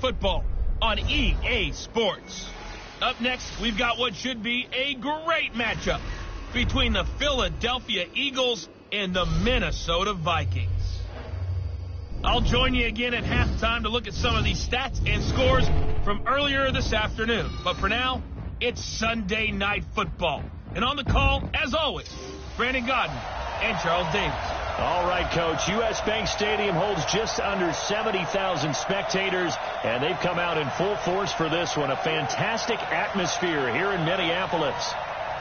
Football on EA Sports. Up next, we've got what should be a great matchup between the Philadelphia Eagles and the Minnesota Vikings. I'll join you again at halftime to look at some of these stats and scores from earlier this afternoon. But for now, it's Sunday Night Football. And on the call, as always, Brandon Godden and Charles Davis. All right, Coach. U.S. Bank Stadium holds just under 70,000 spectators, and they've come out in full force for this one. A fantastic atmosphere here in Minneapolis.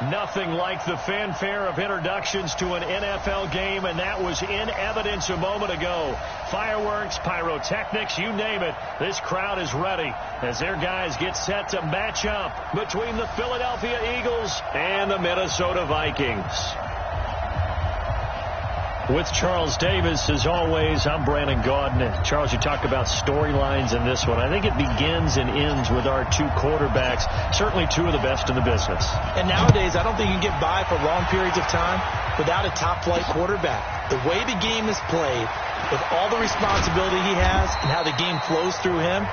Nothing like the fanfare of introductions to an NFL game, and that was in evidence a moment ago. Fireworks, pyrotechnics, you name it. This crowd is ready as their guys get set to match up between the Philadelphia Eagles and the Minnesota Vikings. With Charles Davis, as always, I'm Brandon Godden. Charles, you talked about storylines in this one. I think it begins and ends with our two quarterbacks, certainly two of the best in the business. And nowadays, I don't think you can get by for long periods of time without a top-flight quarterback. The way the game is played, with all the responsibility he has and how the game flows through him,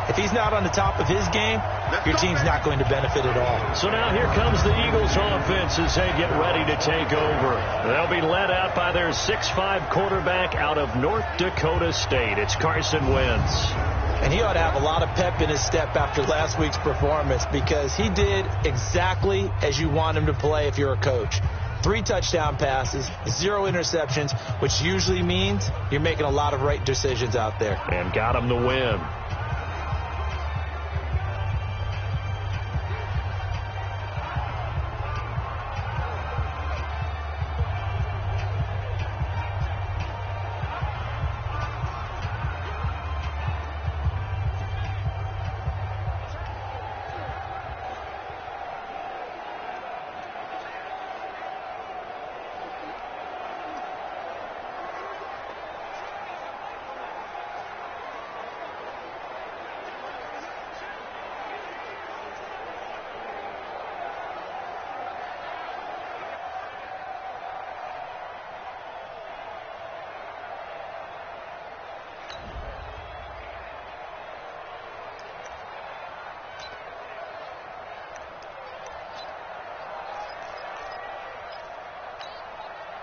if he's not on the top of his game, your team's not going to benefit at all. So now here comes the Eagles offense as they get ready to take over. They'll be led out by their 6'5" quarterback out of North Dakota State. It's Carson Wentz. And he ought to have a lot of pep in his step after last week's performance, because he did exactly as you want him to play if you're a coach. 3 touchdown passes, 0 interceptions, which usually means you're making a lot of right decisions out there. And got him the win.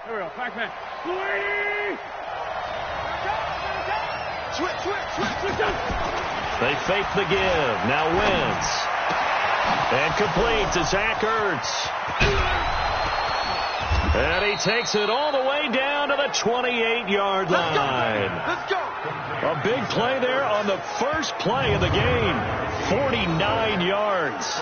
Here we go, back man. Switch. They fake the give. Now Wentz. And complete to Zach Ertz. And he takes it all the way down to the 28-yard line. Let's go. A big play there on the first play of the game. 49 yards.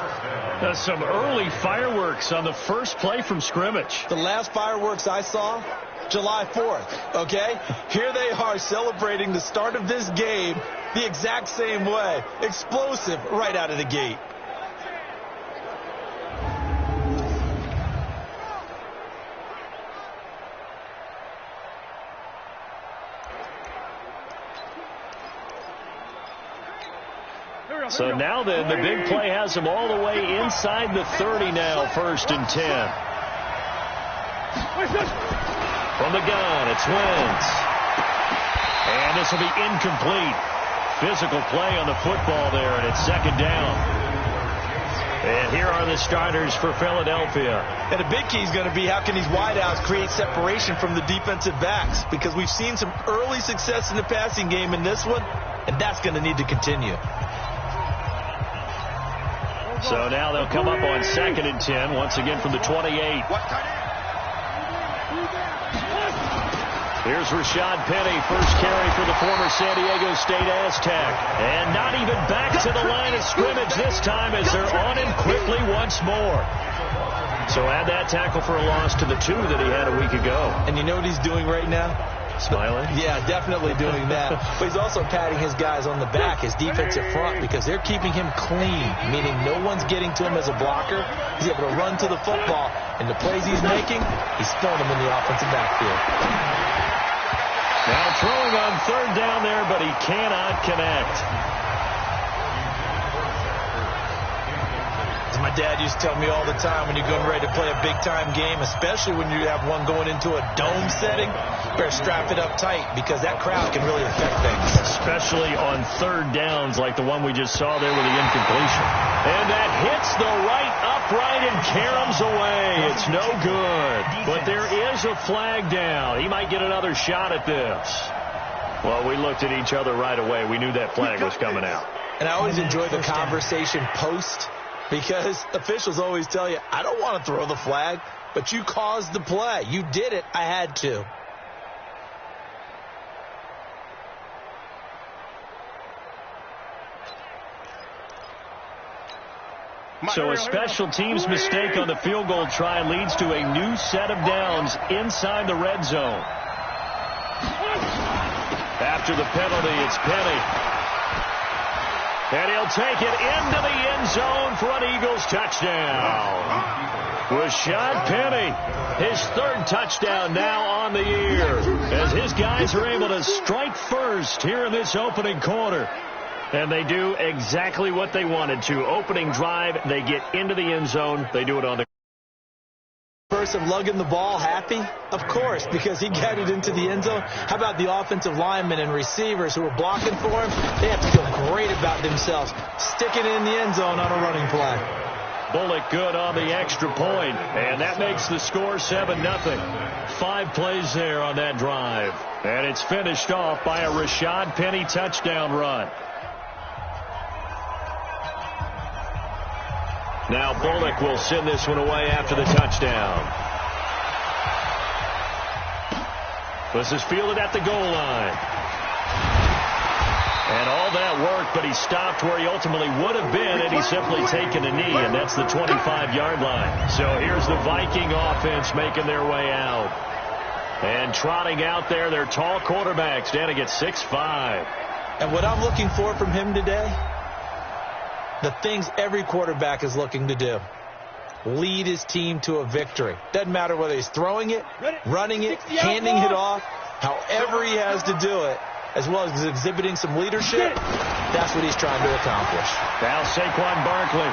Some early fireworks on the first play from scrimmage. The last fireworks I saw, July 4th, okay? Here they are celebrating the start of this game the exact same way. Explosive right out of the gate. So now then, the big play has them all the way inside the 30 now, 1st and 10. From the gun, it's Wentz. And this will be incomplete. Physical play on the football there, and it's 2nd down. And here are the starters for Philadelphia. And the big key is going to be, how can these wideouts create separation from the defensive backs? Because we've seen some early success in the passing game in this one, and that's going to need to continue. So now they'll come up on 2nd and 10, once again from the 28. Here's Rashad Penny, first carry for the former San Diego State Aztec. And not even back to the line of scrimmage this time as they're on him quickly once more. So add that tackle for a loss to the 2 that he had a week ago. And you know what he's doing right now? Smiling? Yeah, definitely doing that. But he's also patting his guys on the back, his defensive front, because they're keeping him clean, meaning no one's getting to him as a blocker. He's able to run to the football, and the plays he's making, he's throwing them in the offensive backfield. Now throwing on 3rd down there, but he cannot connect. As my dad used to tell me all the time, when you're getting ready to play a big-time game, especially when you have one going into a dome setting, better strap it up tight because that crowd can really affect things. Especially on third downs like the one we just saw there with the incompletion. And that hits the right upright and caroms away. It's no good. But there is a flag down. He might get another shot at this. Well, we looked at each other right away. We knew that flag was coming out. And I always enjoy the conversation post because officials always tell you, I don't want to throw the flag, but you caused the play. You did it. I had to. So a special teams mistake on the field goal try leads to a new set of downs inside the red zone. After the penalty, it's Penny. And he'll take it into the end zone for an Eagles touchdown. Rashad Penny, his third touchdown now on the year, as his guys are able to strike first here in this opening quarter. And they do exactly what they wanted to. Opening drive, they get into the end zone. They do it on the person lugging the ball happy? Of course, because he got it into the end zone. How about the offensive linemen and receivers who are blocking for him? They have to feel great about themselves, sticking it in the end zone on a running play. Bullock good on the extra point, and that makes the score 7-0. 5 plays there on that drive. And it's finished off by a Rashad Penny touchdown run. Now Bullock will send this one away after the touchdown. This is fielded at the goal line. And all that work, but he stopped where he ultimately would have been had he simply taken a knee, and that's the 25-yard line. So here's the Viking offense making their way out. And trotting out there, their tall quarterback standing at 6'5". And what I'm looking for from him today, the things every quarterback is looking to do. Lead his team to a victory. Doesn't matter whether he's throwing it, running it, handing it off, however he has to do it, as well as exhibiting some leadership, that's what he's trying to accomplish. Now Saquon Barkley.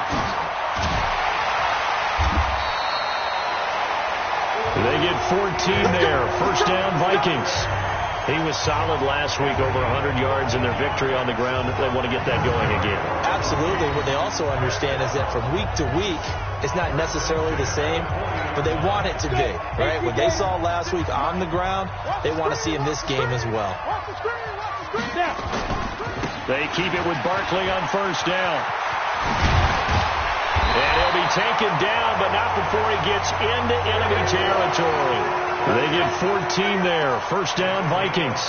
They get 14 there. First down, Vikings. He was solid last week, over 100 yards in their victory on the ground. They want to get that going again. Absolutely. What they also understand is that from week to week, it's not necessarily the same, but they want it to be, right? What they saw last week on the ground, they want to see in this game as well. They keep it with Barkley on first down. And he'll be taken down, but not before he gets into enemy territory. They get 14 there. First down, Vikings.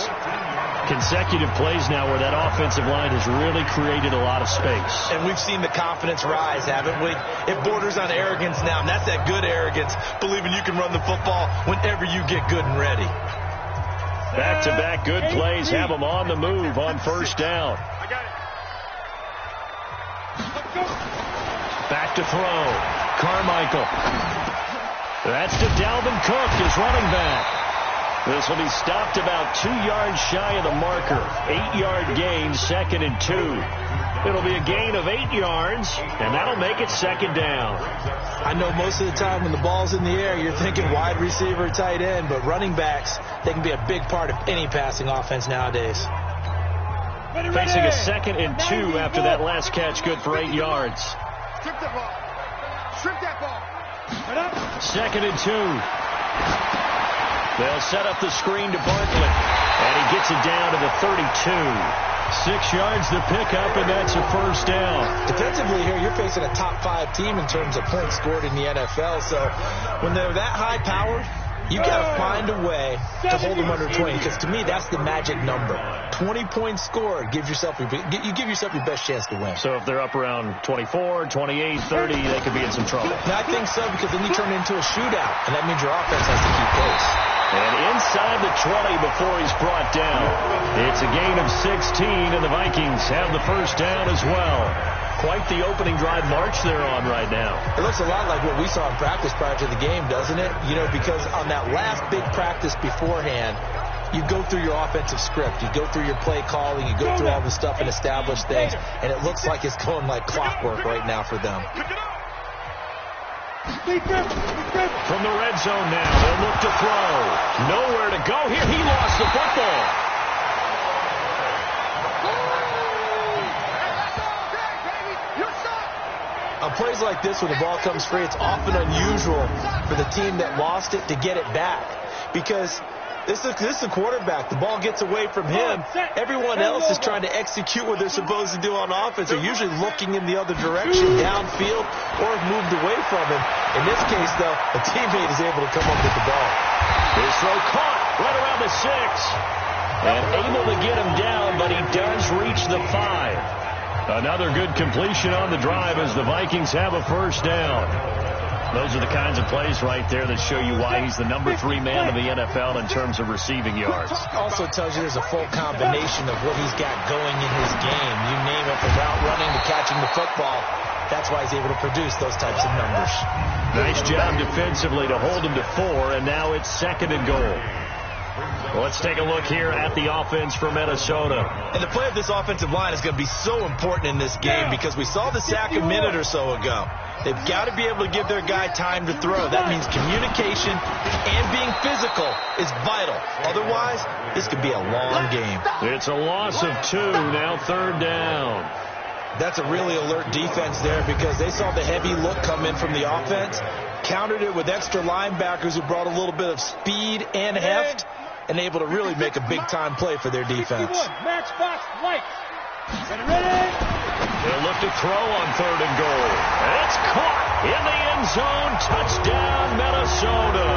Consecutive plays now where that offensive line has really created a lot of space. And we've seen the confidence rise, haven't we? It borders on arrogance now, and that's that good arrogance, believing you can run the football whenever you get good and ready. Back-to-back good plays have them on the move on first down. Back to throw. Carmichael. That's to Dalvin Cook, his running back. This will be stopped about 2 yards shy of the marker. 8-yard gain, 2nd and 2. It'll be a gain of 8 yards, and that'll make it second down. I know most of the time when the ball's in the air, you're thinking wide receiver, tight end, but running backs, they can be a big part of any passing offense nowadays. Facing a 2nd and 2 after that last catch, good for 8 yards. Strip that ball. Strip that ball. 2nd and 2. They'll set up the screen to Bartlett, and he gets it down to the 32. 6 yards to pick up, and that's a first down. Defensively here, you're facing a top 5 team in terms of points scored in the NFL. So when they're that high-powered, you got to find a way to hold them under 20, because to me, that's the magic number. 20 points scored, you give yourself your best chance to win. So if they're up around 24, 28, 30, they could be in some trouble. Now, I think so, because then you turn it into a shootout, and that means your offense has to keep pace. And inside the 20 before he's brought down. It's a gain of 16, and the Vikings have the first down as well. Quite the opening drive march they're on right now. It looks a lot like what we saw in practice prior to the game, doesn't it? You know, because on that last big practice beforehand, you go through your offensive script. You go through your play calling. You go through all the stuff and establish things. And it looks like it's going like clockwork right now for them. From the red zone now, they'll look to throw. Nowhere to go here. He lost the football. On plays like this, when the ball comes free, it's often unusual for the team that lost it to get it back. Because this is a quarterback. The ball gets away from him. Everyone else is trying to execute what they're supposed to do on offense. They're usually looking in the other direction, downfield, or have moved away from him. In this case, though, a teammate is able to come up with the ball. His throw caught right around the 6. And able to get him down, but he does reach the 5. Another good completion on the drive as the Vikings have a first down. Those are the kinds of plays right there that show you why he's the number 3 man in the NFL in terms of receiving yards. Also tells you there's a full combination of what he's got going in his game. You name it, from route running to catching the football. That's why he's able to produce those types of numbers. Nice job defensively to hold him to 4, and now it's 2nd and goal. Well, let's take a look here at the offense for Minnesota. And the play of this offensive line is going to be so important in this game because we saw the sack a minute or so ago. They've got to be able to give their guy time to throw. That means communication and being physical is vital. Otherwise, this could be a long game. It's a loss of 2, now 3rd down. That's a really alert defense there because they saw the heavy look come in from the offense, countered it with extra linebackers who brought a little bit of speed and heft, and able to really make a big-time play for their defense. Match box, white. Ready? They'll look to throw on 3rd and goal. And it's caught in the end zone. Touchdown, Minnesota.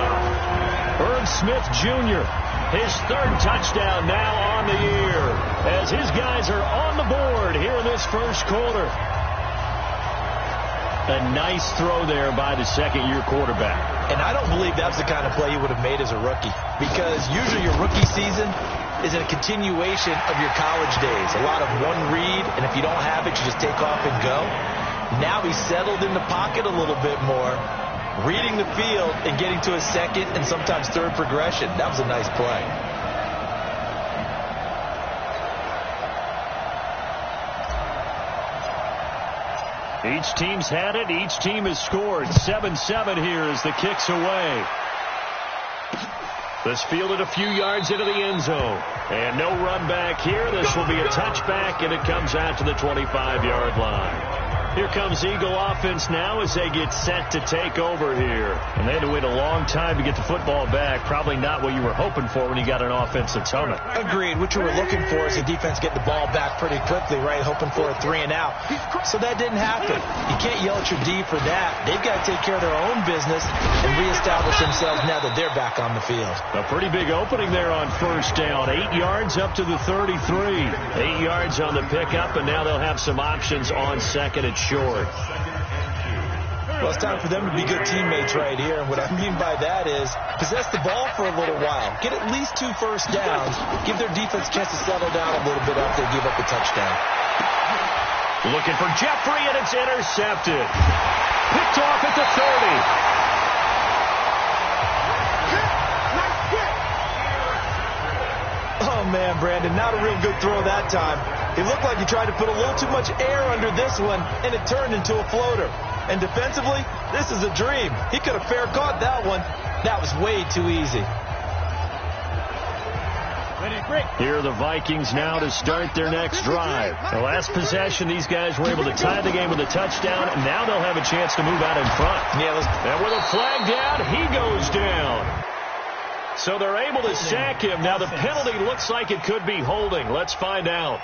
Herb Smith Jr., his 3rd touchdown now on the year as his guys are on the board here in this first quarter. A nice throw there by the 2nd-year quarterback. And I don't believe that's the kind of play you would have made as a rookie because usually your rookie season is a continuation of your college days. A lot of one read, and if you don't have it, you just take off and go. Now he's settled in the pocket a little bit more, reading the field and getting to a 2nd and sometimes 3rd progression. That was a nice play. Each team's had it. Each team has scored. 7-7 here as the kick's away. This fielded a few yards into the end zone. And no run back here. This will be a touchback, and it comes out to the 25-yard line. Here comes Eagle offense now as they get set to take over here. And they had to wait a long time to get the football back. Probably not what you were hoping for when you got an offense that's humming. Agreed. What you were looking for is the defense getting the ball back pretty quickly, right? Hoping for a 3 and out. So that didn't happen. You can't yell at your D for that. They've got to take care of their own business and reestablish themselves now that they're back on the field. A pretty big opening there on 1st down. 8 yards up to the 33. 8 yards on the pickup, and now they'll have some options on 2nd and short. Well, it's time for them to be good teammates right here. And what I mean by that is possess the ball for a little while. Get at least 2 first downs. Give their defense a chance to settle down a little bit after they give up the touchdown. Looking for Jeffrey, and it's intercepted. Picked off at the 30. Oh, man, Brandon, not a real good throw that time. It looked like he tried to put a little too much air under this one, and it turned into a floater. And defensively, this is a dream. He could have fair caught that one. That was way too easy. Here are the Vikings now to start their next drive. The last possession, these guys were able to tie the game with a touchdown, and now they'll have a chance to move out in front. And with a flag down, he goes down. So they're able to sack him. Now the penalty looks like it could be holding. Let's find out.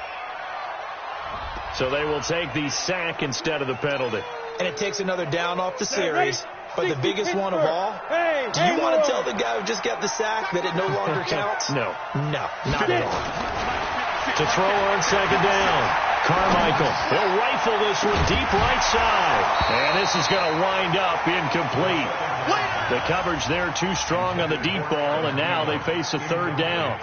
So they will take the sack instead of the penalty. And it takes another down off the series. But the biggest one of all, do you want to tell the guy who just got the sack that it no longer counts? No. No, not at all. To throw on 2nd down. Carmichael, he'll rifle this one deep right side. And this is going to wind up incomplete. The coverage there too strong on the deep ball, and now they face a 3rd down.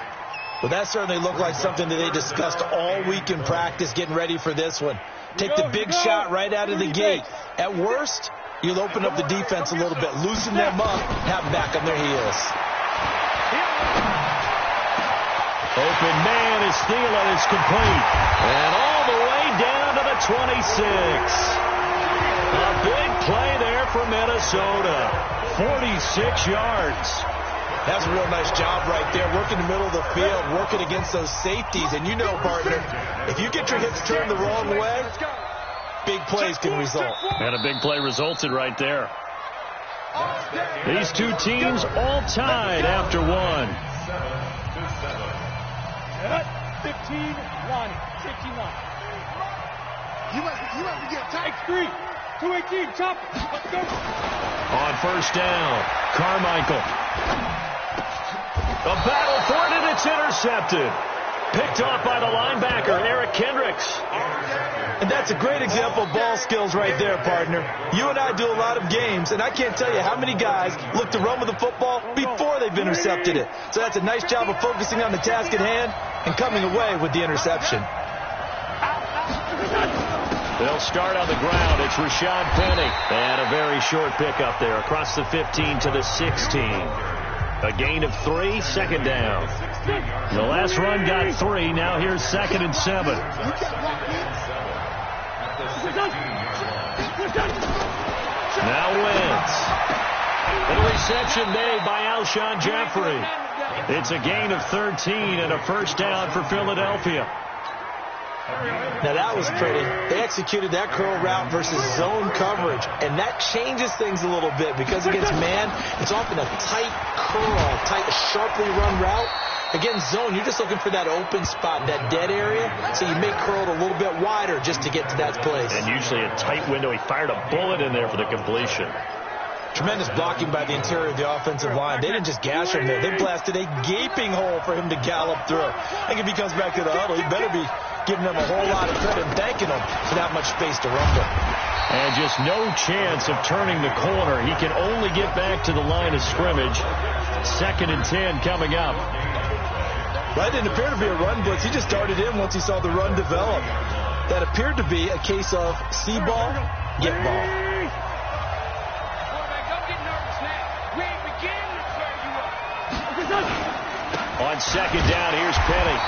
Well, that certainly looked like something that they discussed all week in practice getting ready for this one. Take the big shot right out of the gate. At worst, you'll open up the defense a little bit, loosen them up, have them back on their heels. Open man is Thielen, is complete. And all the way down to the 26. A big play there for Minnesota. 46 yards. That's a real nice job right there, working the middle of the field, working against those safeties. And you know, partner, if you get your hips turned the wrong way, big plays can result. And a big play resulted right there. These two teams all tied after one. 15, Ronnie. 15-1. You have to get tight. 3, 218, chop it. Let's go. On first down, Carmichael. A battle for it, and it's intercepted. Picked off by the linebacker, Eric Kendricks. And that's a great example of ball skills right there, partner. You and I do a lot of games, and I can't tell you how many guys look to run with the football before they've intercepted it. So that's a nice job of focusing on the task at hand and coming away with the interception. They'll start on the ground. It's Rashad Penny. And a very short pickup there across the 15 to the 16. A gain of 3, second down. The last run got 3. Now here's 2nd and 7. Now Wentz. And a reception made by Alshon Jeffrey. It's a gain of 13 and a first down for Philadelphia. Now that was pretty. They executed that curl route versus zone coverage, and that changes things a little bit because against man, it's often a tight curl, sharply run route. Against zone, you're just looking for that open spot, that dead area, so you make curl a little bit wider just to get to that place. And usually a tight window. He fired a bullet in there for the completion. Tremendous blocking by the interior of the offensive line. They didn't just gash him there. They blasted a gaping hole for him to gallop through. I think if he comes back to the huddle, he better be giving them a whole lot of credit and thanking them for that much space to rumble. And just no chance of turning the corner. He can only get back to the line of scrimmage. 2nd and 10 coming up. That didn't appear to be a run blitz. He just darted in once he saw the run develop. That appeared to be a case of see ball, get ball. On 2nd down, here's Penny.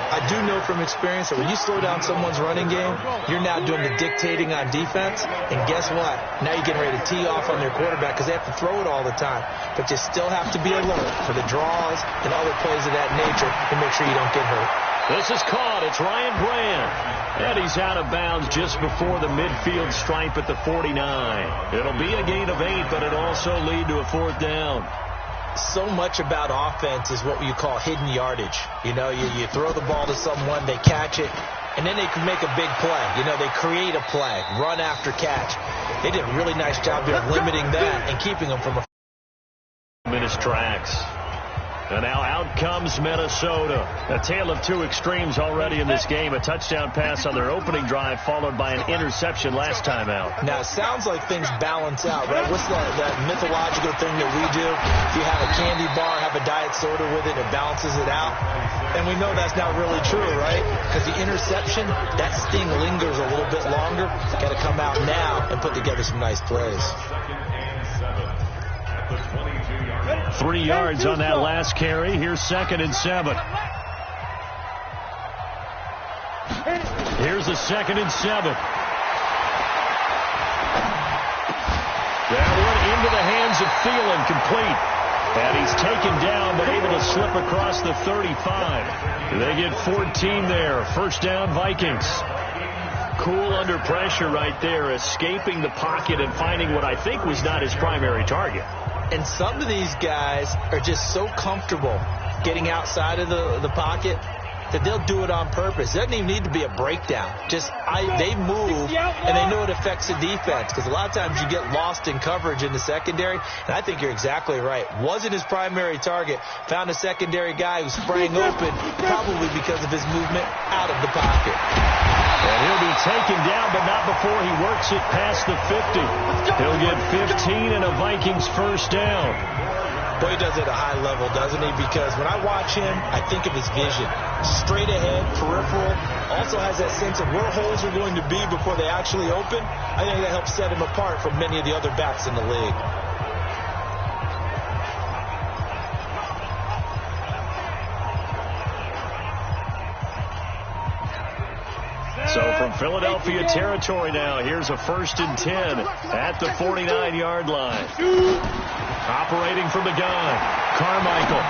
I do know from experience that when you slow down someone's running game, you're now doing the dictating on defense. And guess what? Now you're getting ready to tee off on their quarterback because they have to throw it all the time. But you still have to be alert for the draws and other plays of that nature to make sure you don't get hurt. This is caught. It's Ryan Brand. And he's out of bounds just before the midfield stripe at the 49. It'll be a gain of 8, but it'll also lead to a 4th down. So much about offense is what you call hidden yardage. You know, you throw the ball to someone, they catch it, and then they can make a big play. You know, they create a play, run after catch. They did a really nice job there of limiting that and keeping them from a minutes tracks. And now out comes Minnesota. A tale of two extremes already in this game. A touchdown pass on their opening drive followed by an interception last time out. Now, it sounds like things balance out, right? What's that mythological thing that we do? If you have a candy bar, have a diet soda with it, it balances it out. And we know that's not really true, right? Because the interception, that sting lingers a little bit longer. Got to come out now and put together some nice plays. 3 yards on that last carry. Here's 2nd and 7. Here's the 2nd and 7. That one into the hands of Thielen, complete. And he's taken down, but able to slip across the 35. They get 14 there. First down, Vikings. Cool under pressure right there, escaping the pocket and finding what I think was not his primary target. And some of these guys are just so comfortable getting outside of the pocket that they'll do it on purpose. It doesn't even need to be a breakdown. Just they move, and they know it affects the defense because a lot of times you get lost in coverage in the secondary, and I think you're exactly right. Wasn't his primary target. Found a secondary guy who sprang open, probably because of his movement out of the pocket. And he'll be taken down, but not before he works it past the 50. He'll get 15 and a Vikings first down. Boy, he does it at a high level, doesn't he? Because when I watch him, I think of his vision. Straight ahead, peripheral. Also has that sense of where holes are going to be before they actually open. I think that helps set him apart from many of the other backs in the league. So from Philadelphia territory now, here's a 1st and 10 at the 49-yard line. Operating from the gun, Carmichael.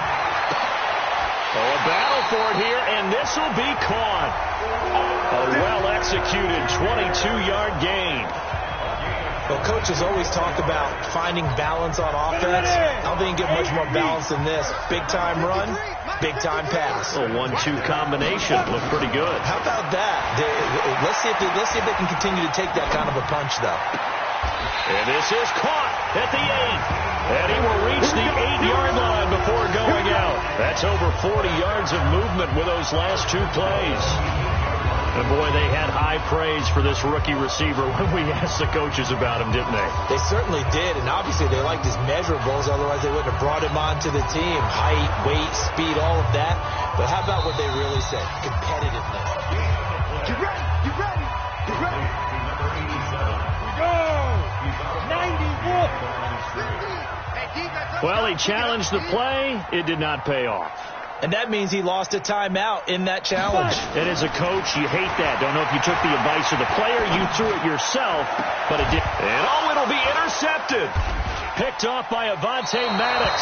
Oh, a battle for it here, and this will be caught. A well-executed 22-yard gain. Well, coaches always talk about finding balance on offense. I don't think you get much more balance than this. Big-time run, big-time pass. A 1-2 combination. Looked pretty good. How about that? Let's see if they can continue to take that kind of a punch, though. And this is caught at the 8. And he will reach the 8-yard line before going out. That's over 40 yards of movement with those last 2 plays. And boy, they had high praise for this rookie receiver when we asked the coaches about him, didn't they? They certainly did, and obviously they liked his measurables, otherwise they wouldn't have brought him onto the team. Height, weight, speed, all of that. But how about what they really said? Competitiveness. You ready? You ready? You ready? Go! 91! Well, he challenged the play. It did not pay off. And that means he lost a timeout in that challenge. And as a coach, you hate that. Don't know if you took the advice of the player, you threw it yourself, but it did. And oh, it'll be intercepted. Picked off by Avonte Maddox.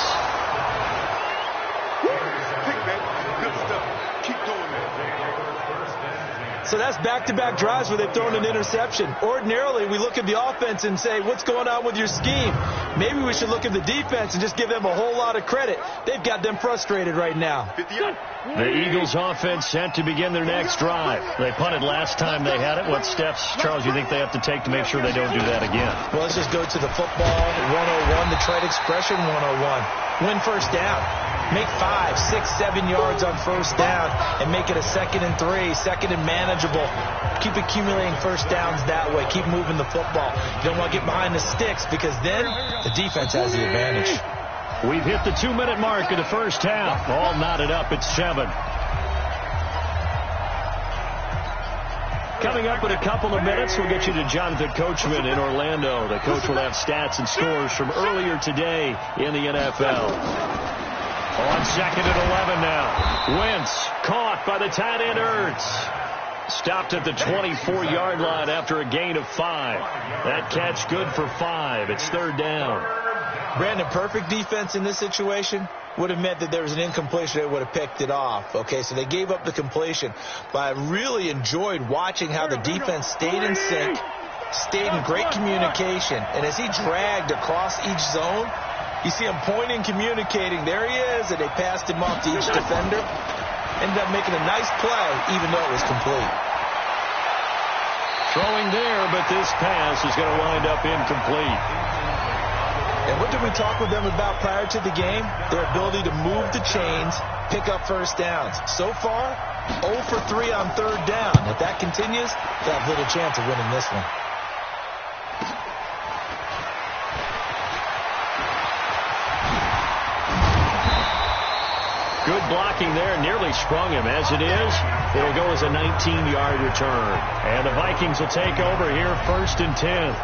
Good stuff. Keep doing that. So that's back-to-back drives where they've thrown an interception. Ordinarily, we look at the offense and say, what's going on with your scheme? Maybe we should look at the defense and just give them a whole lot of credit. They've got them frustrated right now. The Eagles offense set to begin their next drive. They punted last time they had it. What steps, Charles, you think they have to take to make sure they don't do that again? Well, let's just go to the football 101, the trade expression 101. Win first down. Make 5, 6, 7 yards on first down and make it a 2nd and 3, 2nd and manageable. Keep accumulating first downs that way. Keep moving the football. You don't want to get behind the sticks because then the defense has the advantage. We've hit the 2-minute mark of the first half. All knotted up at 7. Coming up in a couple of minutes, we'll get you to Jonathan Coachman in Orlando. The coach will have stats and scores from earlier today in the NFL. On 2nd and 11 now. Wentz caught by the tight end Ertz. Stopped at the 24-yard line after a gain of 5. That catch good for 5. It's 3rd down. Brandon, perfect defense in this situation would have meant that there was an incompletion. They would have picked it off. Okay, so they gave up the completion. But I really enjoyed watching how the defense stayed in sync, stayed in great communication. And as he dragged across each zone, you see him pointing, communicating. There he is, and they passed him off to each defender. Ended up making a nice play, even though it was complete. Throwing there, but this pass is going to wind up incomplete. And what did we talk with them about prior to the game? Their ability to move the chains, pick up first downs. So far, 0 for 3 on 3rd down. If that continues, they have little chance of winning this one. Good blocking there, nearly sprung him. As it is, it'll go as a 19-yard return. And the Vikings will take over here 1st and 10.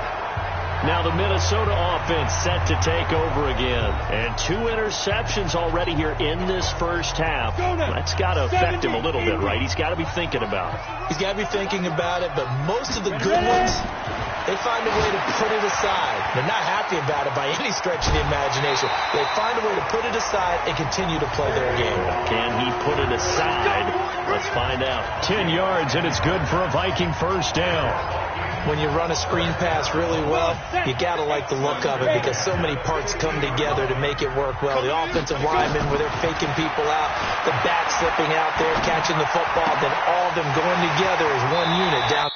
Now the Minnesota offense set to take over again. And 2 interceptions already here in this first half. That's got to affect him a little bit, right? He's got to be thinking about it. He's got to be thinking about it, but most of the good ones, they find a way to put it aside. They're not happy about it by any stretch of the imagination. They find a way to put it aside and continue to play their game. Can he put it aside? Let's find out. 10 yards, and it's good for a Viking first down. When you run a screen pass really well, you got to like the look of it because so many parts come together to make it work well. The offensive linemen, where they're faking people out, the back slipping out there, catching the football, then all of them going together as one unit down.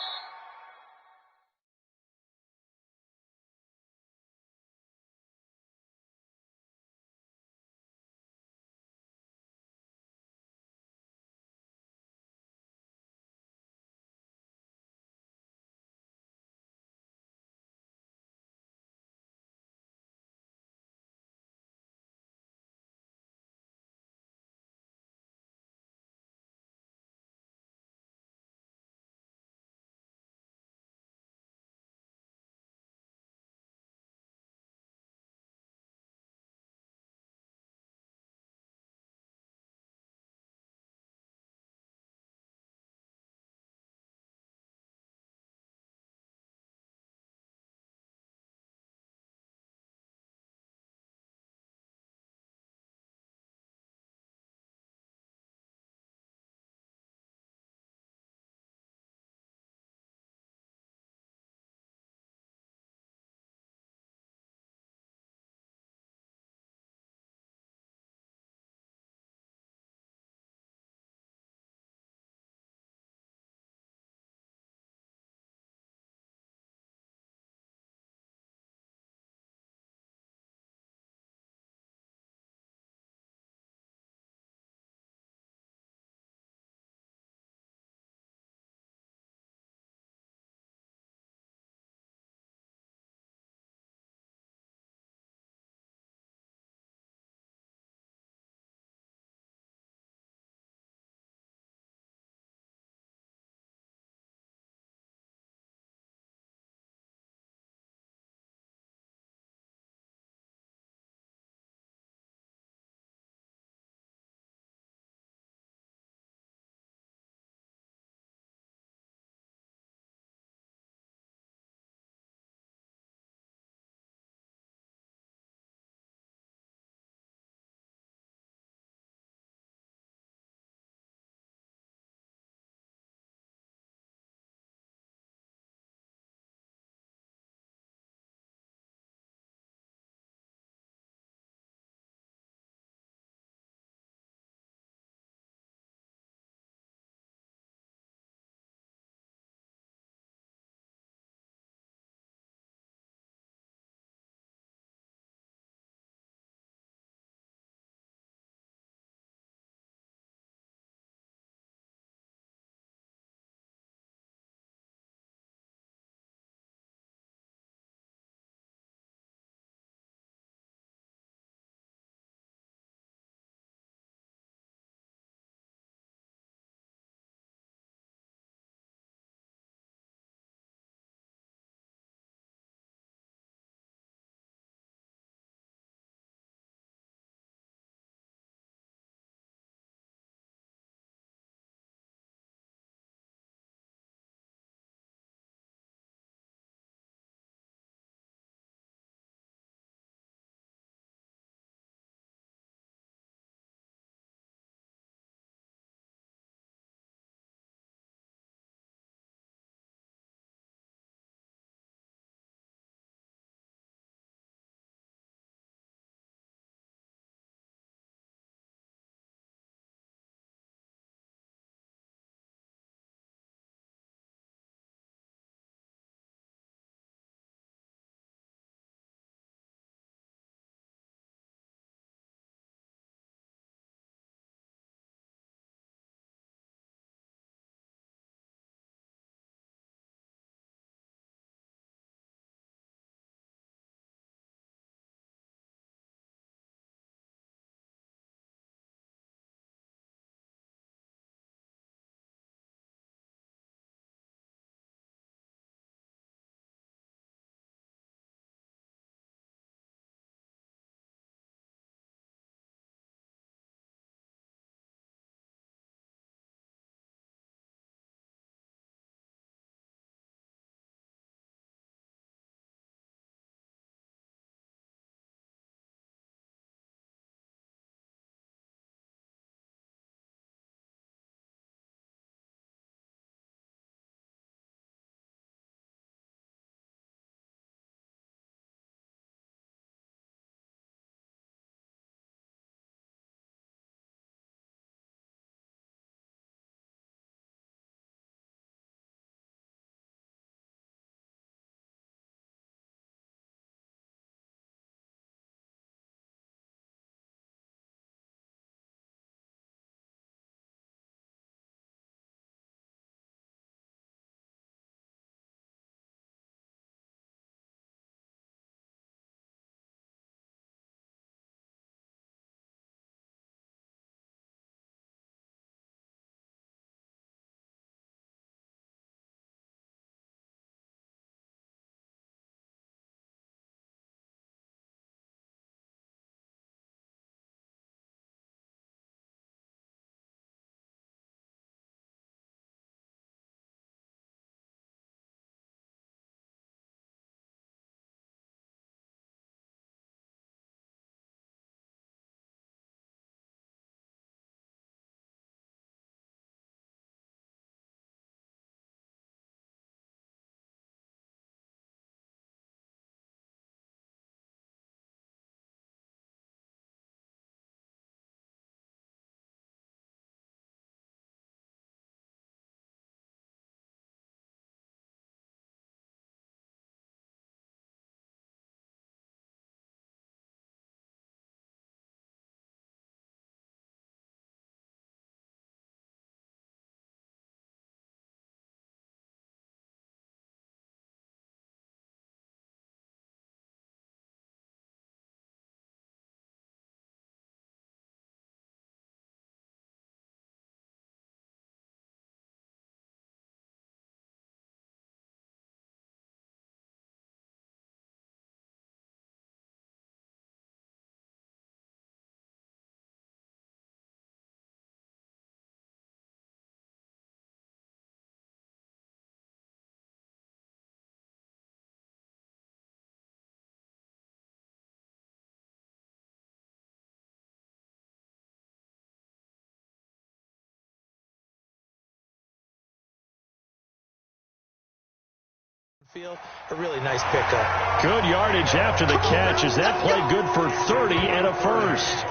backfield. A really nice pickup. Good yardage after the catch as that play good for 30 and a first.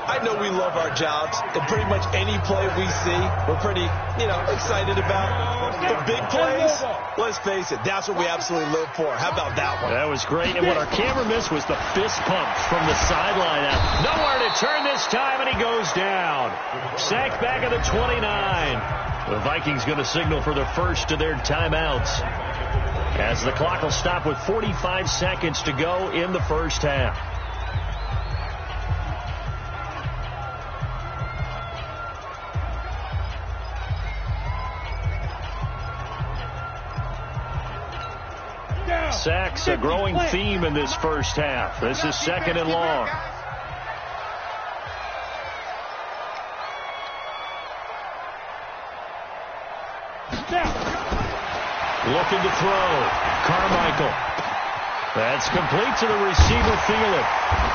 I know we love our jobs, and pretty much any play we see, we're pretty, excited about. The big plays, let's face it, that's what we absolutely live for. How about that one? That was great, and what our camera missed was the fist pump from the sideline. Nowhere to turn this time, and he goes down. Sacked back at the 29. The Vikings going to signal for the first of their timeouts, as the clock will stop with 45 seconds to go in the first half. Sacks, a growing theme in this first half. This is second and long. Looking to throw. Carmichael. That's complete to the receiver, Thielen.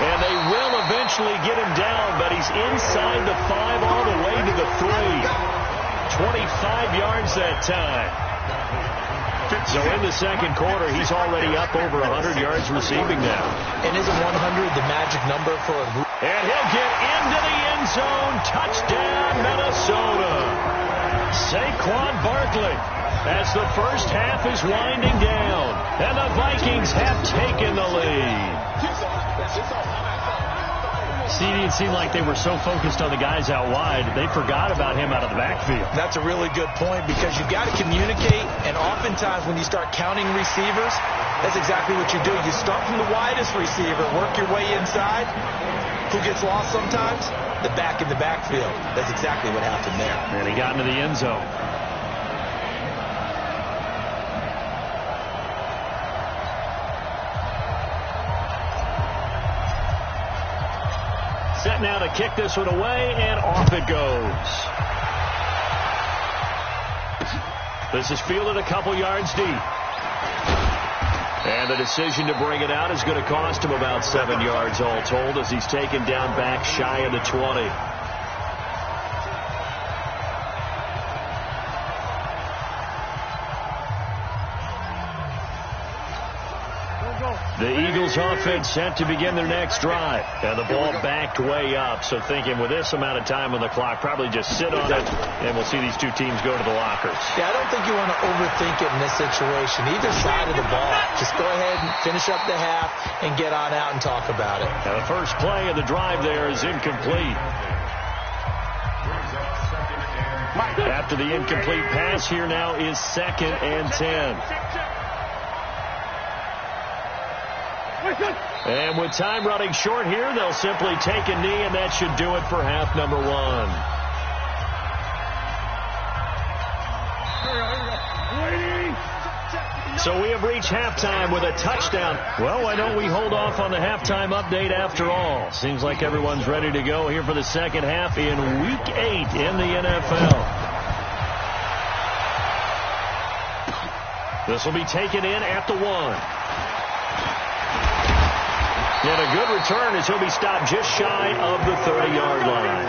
And they will eventually get him down, but he's inside the 5 all the way to the 3. 25 yards that time. So in the second quarter, he's already up over 100 yards receiving now. And isn't 100 the magic number for a group? And he'll get into the end zone. Touchdown, Minnesota. Saquon Barkley, as the first half is winding down. And the Vikings have taken the lead. It seemed like they were so focused on the guys out wide, they forgot about him out of the backfield. That's a really good point, because you've got to communicate, and oftentimes when you start counting receivers, that's exactly what you do. You start from the widest receiver, work your way inside. Who gets lost sometimes? The back in the backfield. That's exactly what happened there. And he got into the end zone. Set now to kick this one away, and off it goes. This is fielded a couple yards deep. And the decision to bring it out is going to cost him about 7 yards all told, as he's taken down back shy of the 20. The Eagles offense set to begin their next drive. And the ball backed way up. So thinking with this amount of time on the clock, probably just sit on it, and we'll see these two teams go to the lockers. Yeah, I don't think you want to overthink it in this situation. Either side of the ball. Just go ahead and finish up the half and get on out and talk about it. Now the first play of the drive there is incomplete. After the incomplete pass, here now is 2nd and 10. And with time running short here, they'll simply take a knee, and that should do it for half number 1. So we have reached halftime with a touchdown. Well, why don't we hold off on the halftime update after all? Seems like everyone's ready to go here for the second half in Week 8 in the NFL. This will be taken in at the 1. And a good return as he'll be stopped just shy of the 30-yard line.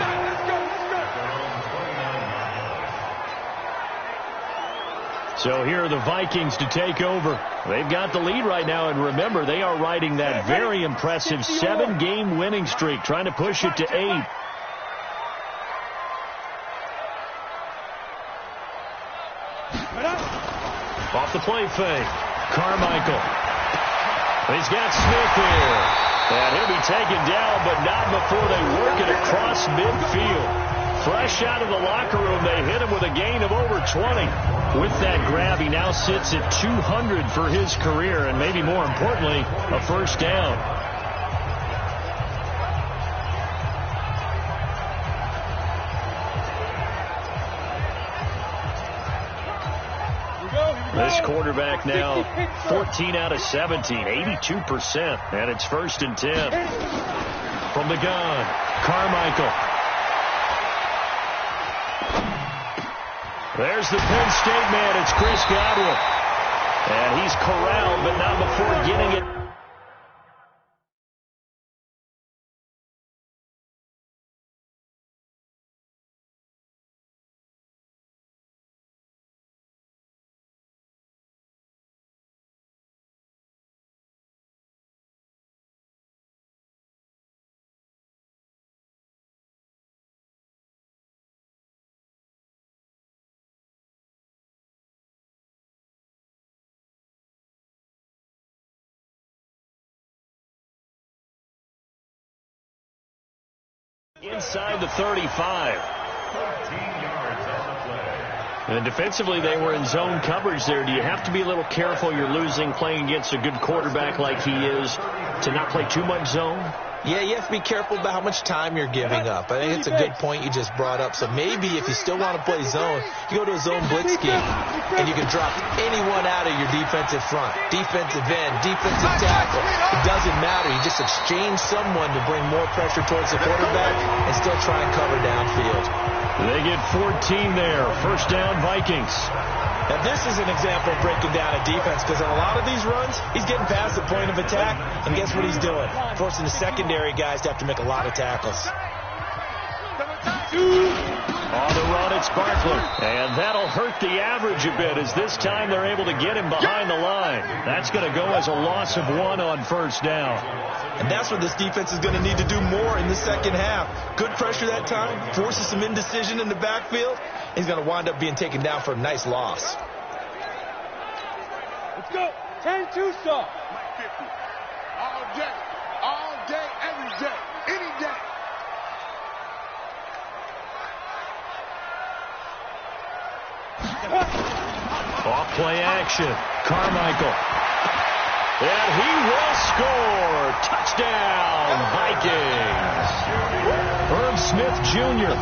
So here are the Vikings to take over. They've got the lead right now, and remember, they are riding that very impressive 7-game winning streak, trying to push it to 8. Off the play fake, Carmichael. He's got Smith here. And he'll be taken down, but not before they work it across midfield. Fresh out of the locker room, they hit him with a gain of over 20. With that grab, he now sits at 200 for his career, and maybe more importantly, a first down. This quarterback now 14 out of 17, 82%, and it's 1st and 10. From the gun, Carmichael. There's the Penn State man, it's Chris Godwin. And he's corralled, but not before getting it. Inside the 35. 14 yards on the play. And defensively, they were in zone coverage there. Do you have to be a little careful? You're losing, playing against a good quarterback like he is, to not play too much zone? Yeah, you have to be careful about how much time you're giving up. I think it's a good point you just brought up. So maybe if you still want to play zone, you go to a zone blitz scheme, and you can drop anyone out of your defensive front. Defensive end, defensive tackle. It doesn't matter. You just exchange someone to bring more pressure towards the quarterback and still try and cover downfield. They get 14 there. First down, Vikings. Now, this is an example of breaking down a defense, because on a lot of these runs, he's getting past the point of attack, and guess what he's doing? Forcing the secondary guys to have to make a lot of tackles. On the run, it's Barkley. And that'll hurt the average a bit, as this time they're able to get him behind the line. That's going to go as a loss of 1 on first down. And that's what this defense is going to need to do more in the second half. Good pressure that time, forces some indecision in the backfield. He's going to wind up being taken down for a nice loss. Let's go. 10-2 stop. All day, every day, any day. Off play action. Carmichael. And he will score. Touchdown, Vikings. Herb Smith Jr.,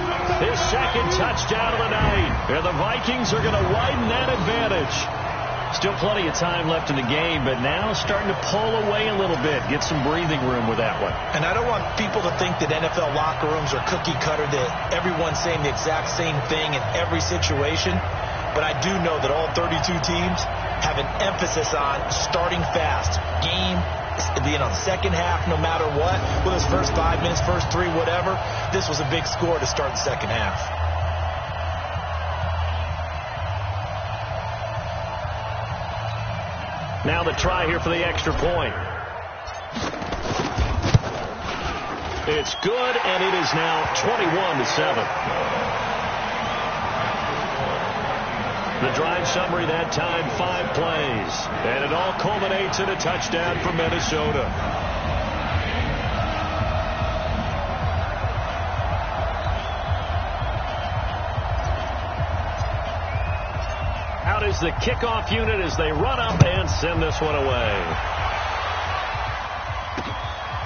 his second touchdown of the night. And the Vikings are going to widen that advantage. Still plenty of time left in the game, but now starting to pull away a little bit. Get some breathing room with that one. And I don't want people to think that NFL locker rooms are cookie cutter, that everyone's saying the exact same thing in every situation. But I do know that all 32 teams have an emphasis on starting fast. Game being on the second half, no matter what. Whether it's first 5 minutes, first 3, whatever. This was a big score to start the second half. Now the try here for the extra point. It's good, and it is now 21-7. The drive summary that time, 5 plays. And it all culminates in a touchdown for Minnesota. Out is the kickoff unit as they run up and send this one away.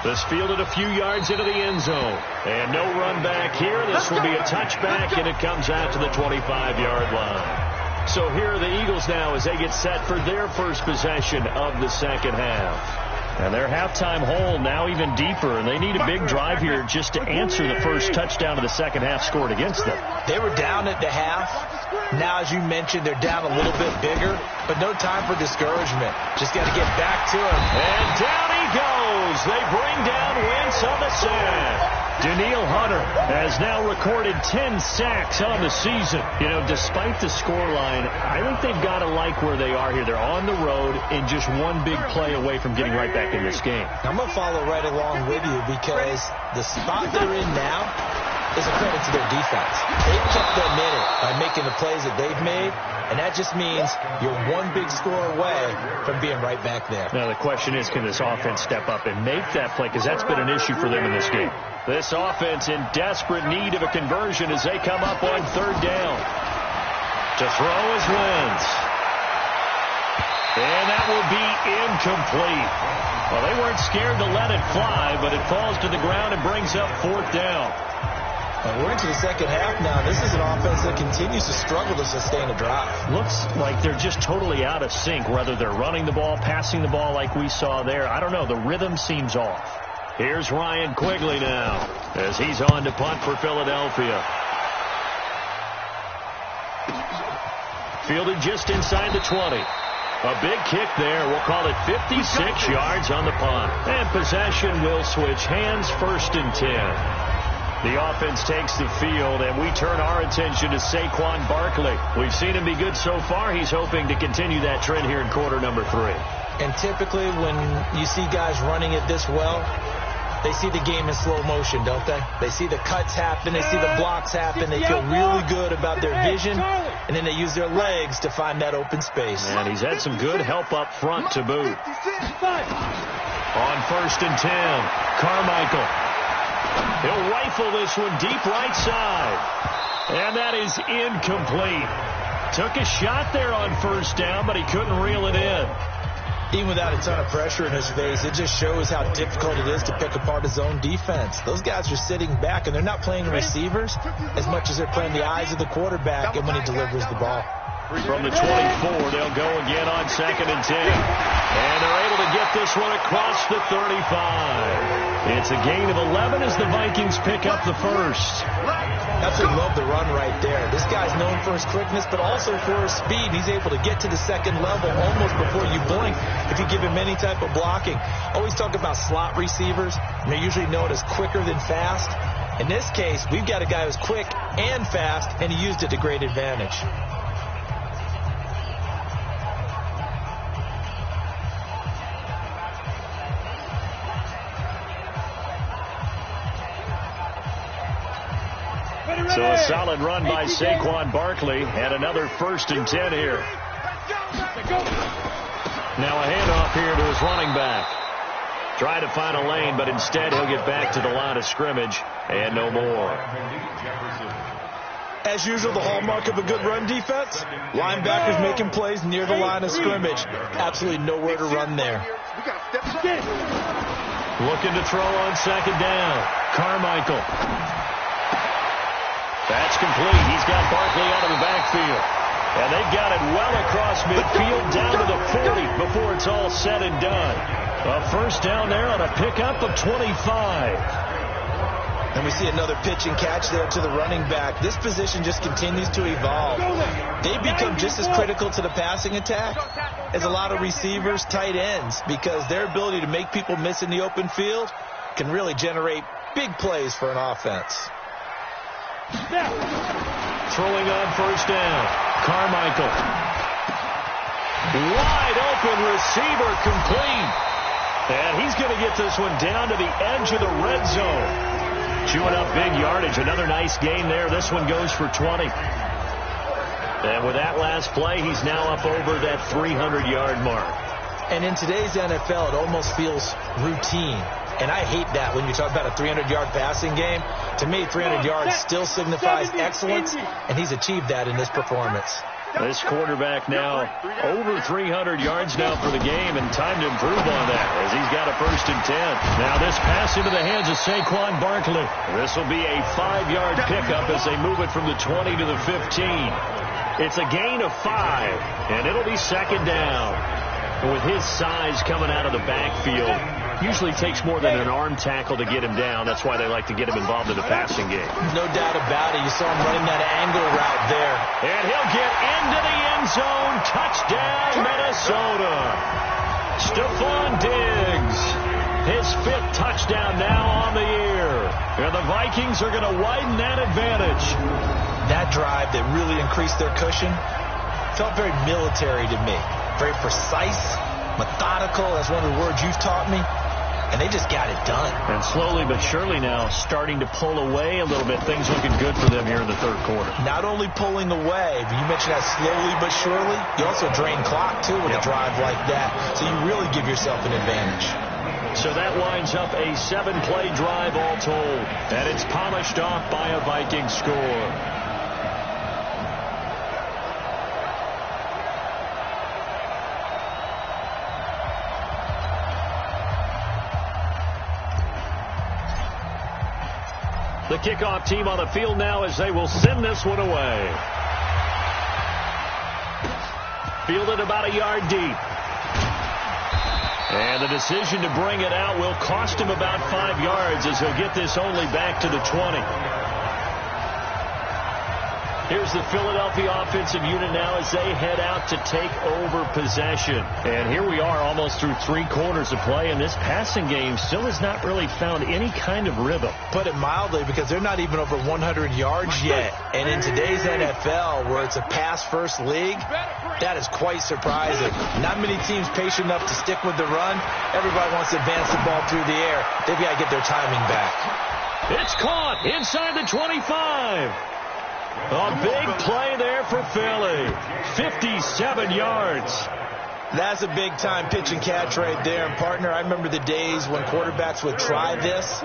This fielded a few yards into the end zone. And no run back here. This will be a touchback, and it comes out to the 25-yard line. So here are the Eagles now as they get set for their first possession of the second half. And their halftime hole now even deeper, and they need a big drive here just to answer the first touchdown of the second half scored against them. They were down at the half. Now, as you mentioned, they're down a little bit bigger, but no time for discouragement. Just got to get back to him. And down he goes. They bring down Wentz on the sack. Danielle Hunter has now recorded 10 sacks on the season. You know, despite the scoreline, I think they've got to like where they are here. They're on the road and just one big play away from getting right back in this game. I'm going to follow right along with you, because the spot they're in now is a credit to their defense. They've kept them in it by making the plays that they've made, and that just means you're one big score away from being right back there. Now the question is, can this offense step up and make that play? Because that's been an issue for them in this game. This offense in desperate need of a conversion as they come up on third down. To throw is Wentz. And that will be incomplete. Well, they weren't scared to let it fly, but it falls to the ground and brings up fourth down. And we're into the second half now. This is an offense that continues to struggle to sustain a drive. Looks like they're just totally out of sync, whether they're running the ball, passing the ball like we saw there. I don't know. The rhythm seems off. Here's Ryan Quigley now as he's on to punt for Philadelphia. Fielded just inside the 20. A big kick there. We'll call it 56 yards on the punt. And possession will switch hands, 1st and 10. The offense takes the field, and we turn our attention to Saquon Barkley. We've seen him be good so far. He's hoping to continue that trend here in quarter number 3. And typically when you see guys running it this well, they see the game in slow motion, don't they? They see the cuts happen. They see the blocks happen. They feel really good about their vision, and then they use their legs to find that open space. And he's had some good help up front to boot. On 1st and 10, Carmichael. He'll rifle this one deep right side. And that is incomplete. Took a shot there on first down, but he couldn't reel it in. Even without a ton of pressure in his face, it just shows how difficult it is to pick apart his own defense. Those guys are sitting back, and they're not playing receivers as much as they're playing the eyes of the quarterback and when he delivers the ball. From the 24, they'll go again on 2nd and 10. And they're able to get this one across the 35. It's a gain of 11 as the Vikings pick up the first. Absolutely love the run right there. This guy's known for his quickness, but also for his speed. He's able to get to the second level almost before you blink if you give him any type of blocking. Always talk about slot receivers, and they're usually known as quicker than fast. In this case, we've got a guy who's quick and fast, and he used it to great advantage. So a solid run by Saquon Barkley and another 1st and 10 here. Now a handoff here to his running back. Try to find a lane, but instead he'll get back to the line of scrimmage and no more. As usual, the hallmark of a good run defense, linebackers making plays near the line of scrimmage. Absolutely nowhere to run there. Looking to throw on 2nd down. Carmichael. That's complete. He's got Barkley out of the backfield. And they've got it well across midfield down to the 40 before it's all said and done. A first down there on a pickup of 25. And we see another pitch and catch there to the running back. This position just continues to evolve. They become just as critical to the passing attack as a lot of receivers, tight ends, because their ability to make people miss in the open field can really generate big plays for an offense. Throwing on first down. Carmichael. Wide open receiver, complete. And he's going to get this one down to the edge of the red zone. Chewing up big yardage. Another nice gain there. This one goes for 20. And with that last play, he's now up over that 300-yard mark. And in today's NFL, it almost feels routine. And I hate that when you talk about a 300-yard passing game. To me, 300 yards still signifies excellence, and he's achieved that in this performance. This quarterback now over 300 yards now for the game, and time to improve on that as he's got a 1st and 10. Now this pass into the hands of Saquon Barkley. This will be a 5-yard pickup as they move it from the 20 to the 15. It's a gain of 5, and it'll be 2nd down. With his size coming out of the backfield, usually takes more than an arm tackle to get him down. That's why they like to get him involved in the passing game. No doubt about it. You saw him running that angle route there. And he'll get into the end zone. Touchdown, Minnesota. Stephon Diggs. His 5th touchdown now on the year. And the Vikings are going to widen that advantage. That drive that really increased their cushion felt very military to me. Very precise, methodical. That's one of the words you've taught me. And they just got it done. And slowly but surely now starting to pull away a little bit. Things looking good for them here in the 3rd quarter. Not only pulling away, but you mentioned that slowly but surely. You also drain clock, too, with a drive like that. So you really give yourself an advantage. So that winds up a 7-play drive all told. And it's polished off by a Viking score. The kickoff team on the field now as they will send this one away. Fielded about a yard deep. And the decision to bring it out will cost him about 5 yards as he'll get this only back to the 20. Here's the Philadelphia offensive unit now as they head out to take over possession. And here we are almost through 3 quarters of play, and this passing game still has not really found any kind of rhythm. Put it mildly, because they're not even over 100 yards yet. And in today's NFL, where it's a pass-first league, that is quite surprising. Not many teams patient enough to stick with the run. Everybody wants to advance the ball through the air. They've got to get their timing back. It's caught inside the 25. A big play there for Philly. 57 yards. That's a big-time pitch and catch right there. And, partner, I remember the days when quarterbacks would try this,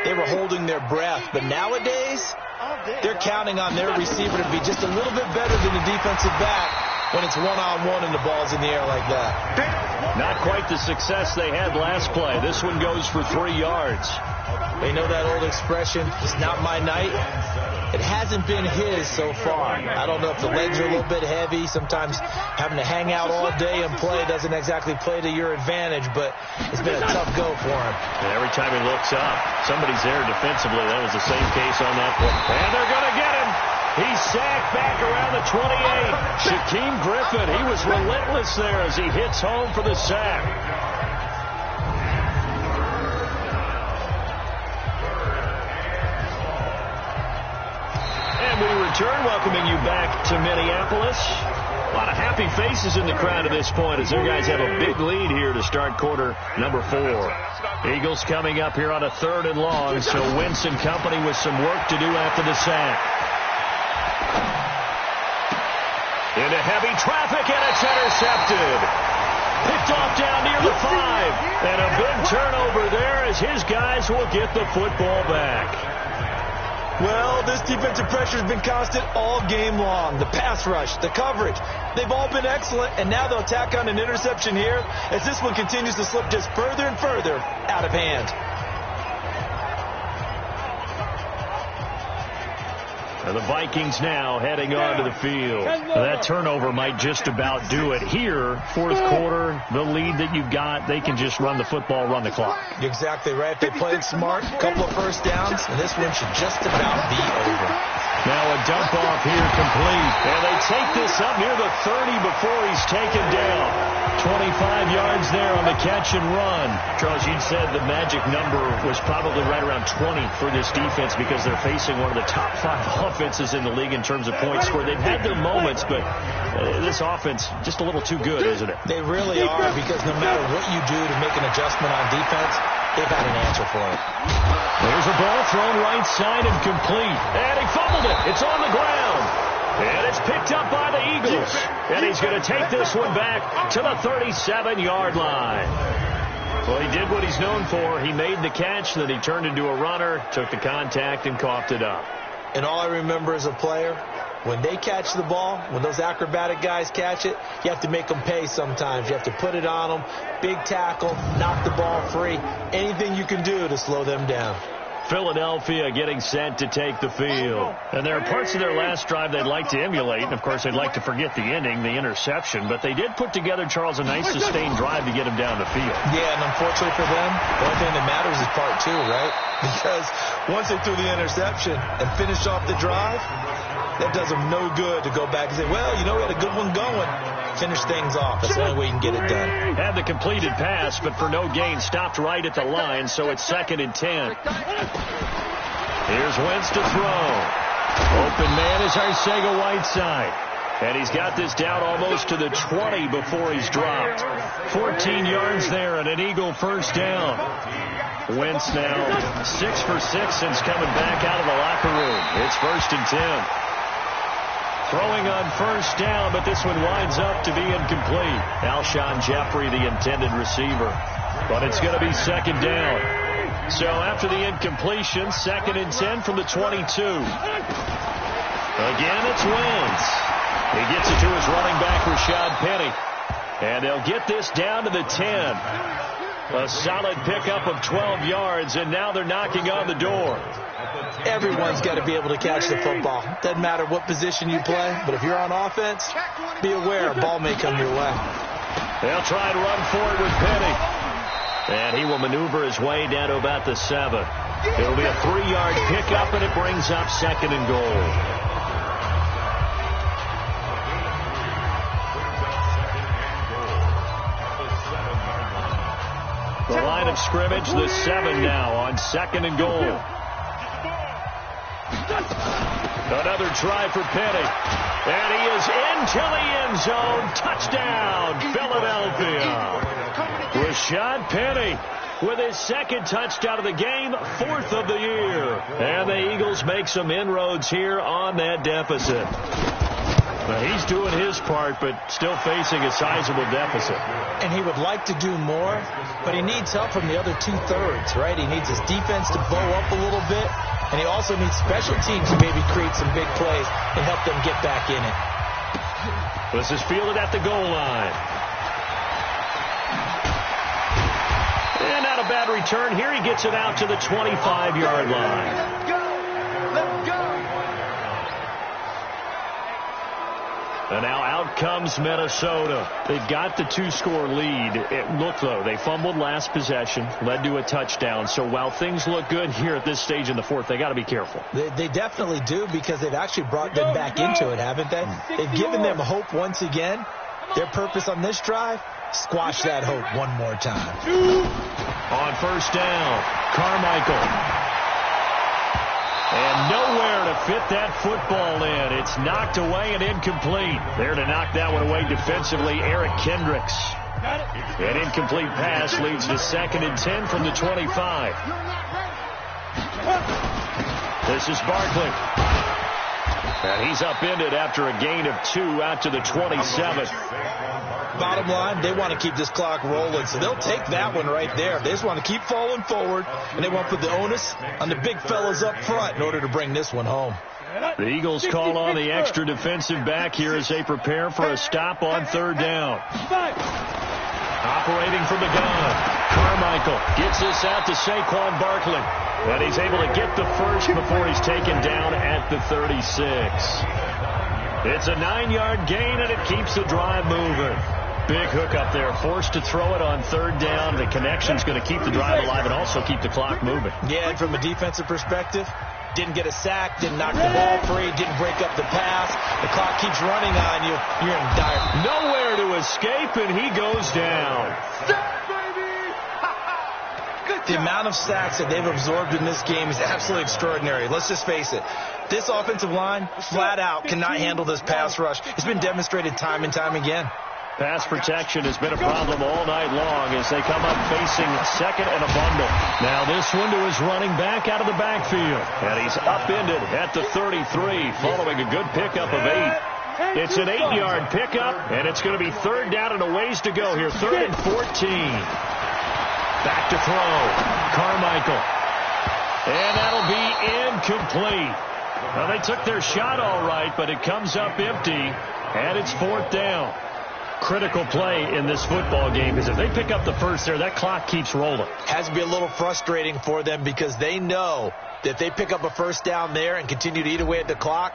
they were holding their breath. But nowadays, they're counting on their receiver to be just a little bit better than the defensive back when it's one-on-one and the ball's in the air like that. Not quite the success they had last play. This one goes for 3 yards. They know that old expression, it's not my night. It hasn't been his so far. I don't know if the legs are a little bit heavy. Sometimes having to hang out all day and play doesn't exactly play to your advantage, but it's been a tough go for him. And every time he looks up, somebody's there defensively. That was the same case on that play. And they're going to get him. He's sacked back around the 28. Shaquem Griffin, he was relentless there as he hits home for the sack. And we return, welcoming you back to Minneapolis. A lot of happy faces in the crowd at this point as their guys have a big lead here to start quarter number 4. Eagles coming up here on a 3rd and long, so Wentz and company with some work to do after the sack. Into heavy traffic, and it's intercepted. Picked off down near the 5. And a big turnover there as his guys will get the football back. Well, this defensive pressure has been constant all game long. The pass rush, the coverage, they've all been excellent, and now they'll tack on an interception here as this one continues to slip just further and further out of hand. And the Vikings now heading onto the field. That turnover might just about do it. Here, 4th quarter, the lead that you've got, they can just run the football, run the clock. You're exactly right. They played smart, a couple of first downs, and this one should just about be over. Now a dump off here complete. And they take this up near the 30 before he's taken down. 25 yards there on the catch and run. Charles, you said the magic number was probably right around 20 for this defense because they're facing one of the top 5 offenses in the league in terms of points scored. They've had their moments, but this offense just a little too good, isn't it? They really are, because no matter what you do to make an adjustment on defense, they've got an answer for it. There's a ball thrown right side and complete. And he fumbled it. It's on the ground. And it's picked up by the Eagles. And he's going to take this one back to the 37-yard line. Well, he did what he's known for. He made the catch, then he turned into a runner, took the contact, and coughed it up. And all I remember as a player, when they catch the ball, when those acrobatic guys catch it, you have to make them pay sometimes. You have to put it on them, big tackle, knock the ball free, anything you can do to slow them down. Philadelphia getting set to take the field. And there are parts of their last drive they'd like to emulate. And, of course, they'd like to forget the ending, the interception. But they did put together, Charles, a nice sustained drive to get him down the field. Yeah, and unfortunately for them, the only thing that matters is part 2, right? Because once they threw the interception and finished off the drive, that does them no good to go back and say, well, you know, we had a good one going. Finish things off. That's the only way you can get it done. Had the completed pass, but for no gain, stopped right at the line, so it's 2nd and 10. Here's Wentz to throw. Open man is Arcega-Whiteside. And he's got this down almost to the 20 before he's dropped. 14 yards there and an Eagle first down. Wentz now 6 for 6 since coming back out of the locker room. It's 1st and 10. Throwing on first down, but this one winds up to be incomplete. Alshon Jeffrey, the intended receiver. But it's going to be 2nd down. So after the incompletion, 2nd and 10 from the 22. Again, it's Wentz. He gets it to his running back, Rashad Penny. And they'll get this down to the 10. A solid pickup of 12 yards, and now they're knocking on the door. Everyone's got to be able to catch the football. Doesn't matter what position you play, but if you're on offense, be aware a ball may come your way. They'll try and run forward with Penny. And he will maneuver his way down to about the 7. It'll be a 3-yard pickup, and it brings up 2nd and goal. The line of scrimmage, the 7 now on 2nd and goal. Another try for Penny. And he is into the end zone. Touchdown, Philadelphia. Rashad Penny with his 2nd touchdown of the game, 4th of the year. And the Eagles make some inroads here on that deficit. Well, he's doing his part, but still facing a sizable deficit. And he would like to do more, but he needs help from the other two-thirds, right? He needs his defense to bow up a little bit, and he also needs special teams to maybe create some big plays and help them get back in it. This is fielded at the goal line. And not a bad return. Here he gets it out to the 25-yard line. Let's go. Let's go. And now out comes Minnesota. They've got the 2-score lead. Look, though, they fumbled last possession, led to a touchdown. So while things look good here at this stage in the fourth, they got to be careful. They definitely do, because they've actually brought them back into it, haven't they? They've given them hope once again. Their purpose on this drive, squash that hope one more time. On first down, Carmichael. And nowhere to fit that football in. It's knocked away and incomplete. There to knock that one away defensively, Eric Kendricks. An incomplete pass leads to 2nd and 10 from the 25. This is Barkley. And he's upended after a gain of 2 out to the 27. Bottom line, they want to keep this clock rolling, so they'll take that one right there. They just want to keep falling forward, and they want to put the onus on the big fellas up front in order to bring this one home. The Eagles call on the extra defensive back here as they prepare for a stop on 3rd down. Operating from the gun, Carmichael gets this out to Saquon Barkley. And he's able to get the first before he's taken down at the 36. It's a 9-yard gain, and it keeps the drive moving. Big hook up there, forced to throw it on 3rd down. The connection's going to keep the drive alive and also keep the clock moving. Yeah, and from a defensive perspective, didn't get a sack, didn't knock the ball free, didn't break up the pass. The clock keeps running on you. You're in dire. Nowhere to escape, and he goes down. The amount of sacks that they've absorbed in this game is absolutely extraordinary. Let's just face it. This offensive line, flat out, cannot handle this pass rush. It's been demonstrated time and time again. Pass protection has been a problem all night long as they come up facing 2nd and a bundle. Now this one to his running back out of the backfield. And he's upended at the 33 following a good pickup of 8. It's an 8-yard pickup, and it's going to be 3rd down and a ways to go here. 3rd and 14. Back to throw. Carmichael. And that'll be incomplete. Well, they took their shot all right, but it comes up empty, and it's 4th down. Critical play in this football game, because if they pick up the first there, that clock keeps rolling. Has to be a little frustrating for them, because they know that if they pick up a first down there and continue to eat away at the clock,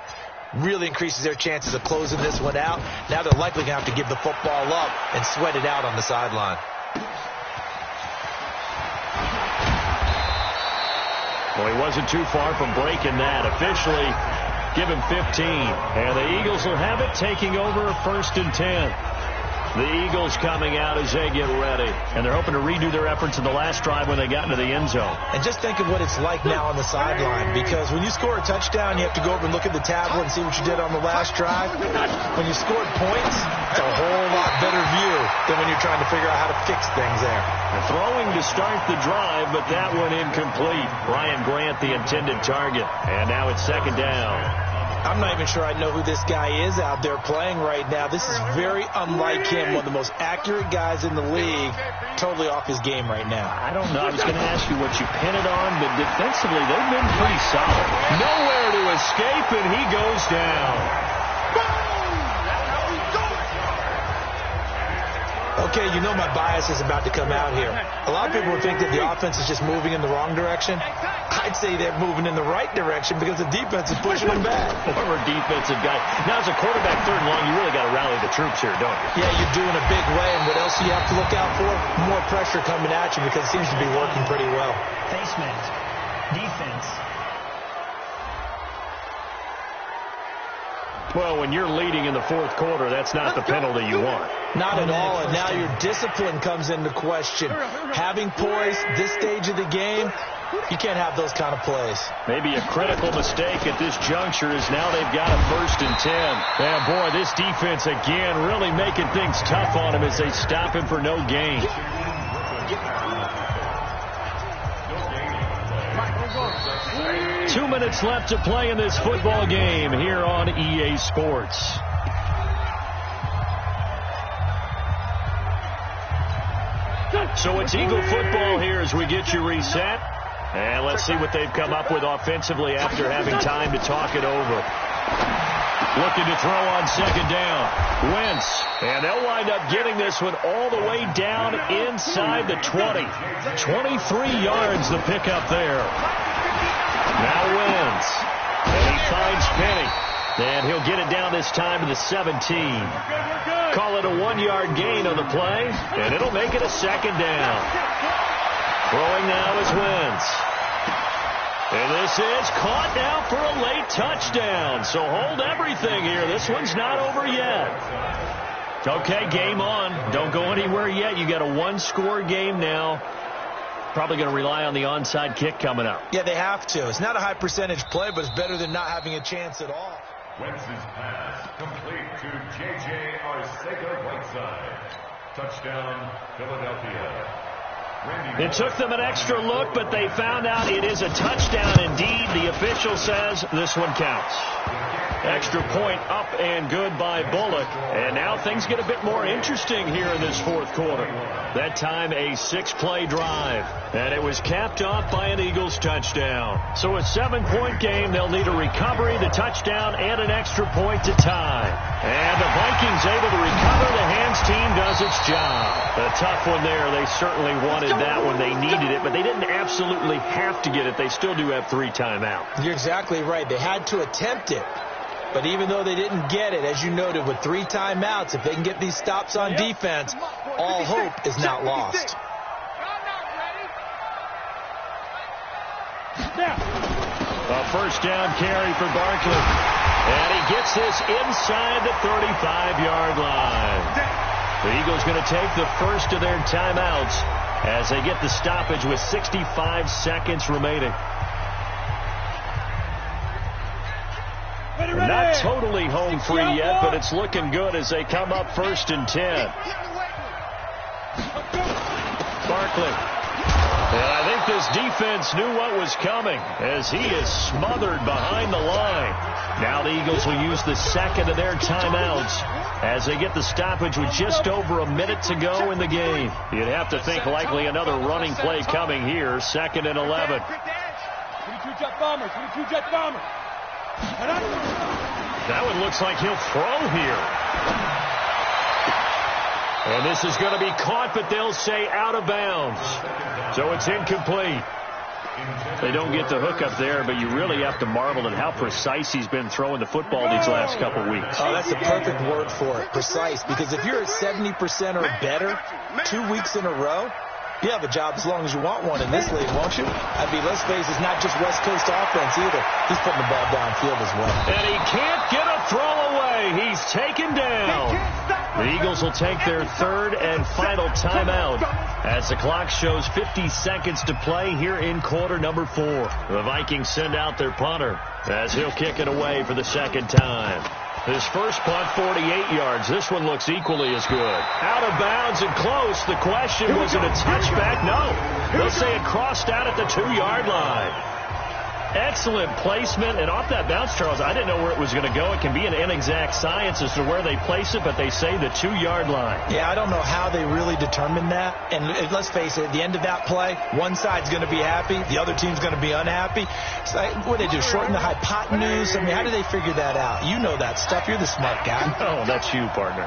really increases their chances of closing this one out. Now they're likely going to have to give the football up and sweat it out on the sideline. Well, he wasn't too far from breaking that. Officially, give him 15. And the Eagles will have it, taking over 1st and 10. The Eagles coming out as they get ready. And they're hoping to redo their efforts in the last drive when they got into the end zone. And just think of what it's like now on the sideline. Because when you score a touchdown, you have to go over and look at the tablet and see what you did on the last drive. When you scored points, it's a whole lot better view than when you're trying to figure out how to fix things there. They're throwing to start the drive, but that one incomplete. Ryan Grant, the intended target. And now it's 2nd down. I'm not even sure I know who this guy is out there playing right now. This is very unlike him, one of the most accurate guys in the league. Totally off his game right now. I don't know. I was going to ask you what you pin it on, but defensively they've been pretty solid. Nowhere to escape, and he goes down. Okay, you know my bias is about to come out here. A lot of people would think that the offense is just moving in the wrong direction. I'd say they're moving in the right direction because the defense is pushing them back. Former defensive guy. Now, as a quarterback 3rd and long, you really got to rally the troops here, don't you? Yeah, you're doing a big way, and what else do you have to look out for? More pressure coming at you because it seems to be working pretty well. Face mask. Defense. Well, when you're leading in the 4th quarter, that's not the penalty you want. Not at all, and now your discipline comes into question. Having poise this stage of the game, you can't have those kind of plays. Maybe a critical mistake at this juncture is now they've got a 1st and 10. And boy, this defense again really making things tough on him as they stop him for no gain. 2 minutes left to play in this football game here on EA Sports. So it's Eagle football here as we get you reset. And let's see what they've come up with offensively after having time to talk it over. Looking to throw on second down. Wentz. And they'll wind up getting this one all the way down inside the 20. 23 yards the pickup there. Now Wentz. And he finds Penny. And he'll get it down this time to the 17. Call it a 1-yard gain on the play. And it'll make it a second down. Throwing now is Wentz. And this is caught now for a late touchdown. So hold everything here. This one's not over yet. Okay, game on. Don't go anywhere yet. You got a one-score game now. Probably going to rely on the onside kick coming up. Yeah, they have to. It's not a high percentage play, but it's better than not having a chance at all. Wentz's pass complete to J.J. Arcega-Whiteside. Touchdown, Philadelphia. It took them an extra look, but they found out it is a touchdown indeed. The official says this one counts. Extra point up and good by Bullock. And now things get a bit more interesting here in this fourth quarter. That time a 6-play drive. And it was capped off by an Eagles touchdown. So a 7-point game. They'll need a recovery, the touchdown, and an extra point to tie. And the Vikings able to recover. The hands team does its job. A tough one there. They certainly wanted that when they needed it, but they didn't absolutely have to get it. They still do have 3 timeouts. You're exactly right. They had to attempt it. But even though they didn't get it, as you noted, with 3 timeouts, if they can get these stops on defense, all hope is not lost. A first down carry for Barkley. And he gets this inside the 35-yard line. The Eagles going to take the first of their timeouts as they get the stoppage with 65 seconds remaining. Not totally home free yet, but it's looking good as they come up 1st and 10. Barkley. And I think this defense knew what was coming as he is smothered behind the line. Now the Eagles will use the second of their timeouts as they get the stoppage with just over a minute to go in the game. You'd have to think likely another running play coming here. 2nd and 11. 22 jet bombers. 22 jet bombers. That one looks like he'll throw here. And this is going to be caught, but they'll say out of bounds. So it's incomplete. They don't get the hook up there, but you really have to marvel at how precise he's been throwing the football these last couple weeks. Oh, that's the perfect word for it, precise. Because if you're at 70% or better 2 weeks in a row, you have a job as long as you want one in this league, won't you? I mean, let's face it, it's not just West Coast offense either. He's putting the ball downfield as well. And he can't get a throw away. He's taken down. The Eagles will take their 3rd and final timeout as the clock shows 50 seconds to play here in quarter number 4. The Vikings send out their punter as he'll kick it away for the 2nd time. His first punt, 48 yards. This one looks equally as good. Out of bounds and close. The question, was it a touchback? No. They'll say it crossed out at the 2-yard line. Excellent placement. And off that bounce, Charles, I didn't know where it was going to go. It can be an inexact science as to where they place it, but they say the 2-yard line. Yeah, I don't know how they really determined that. And let's face it, at the end of that play, one side's going to be happy, the other team's going to be unhappy. It's like, what do they do, shorten the hypotenuse? I mean, how do they figure that out? You know that stuff. You're the smart guy. Oh, that's you, partner.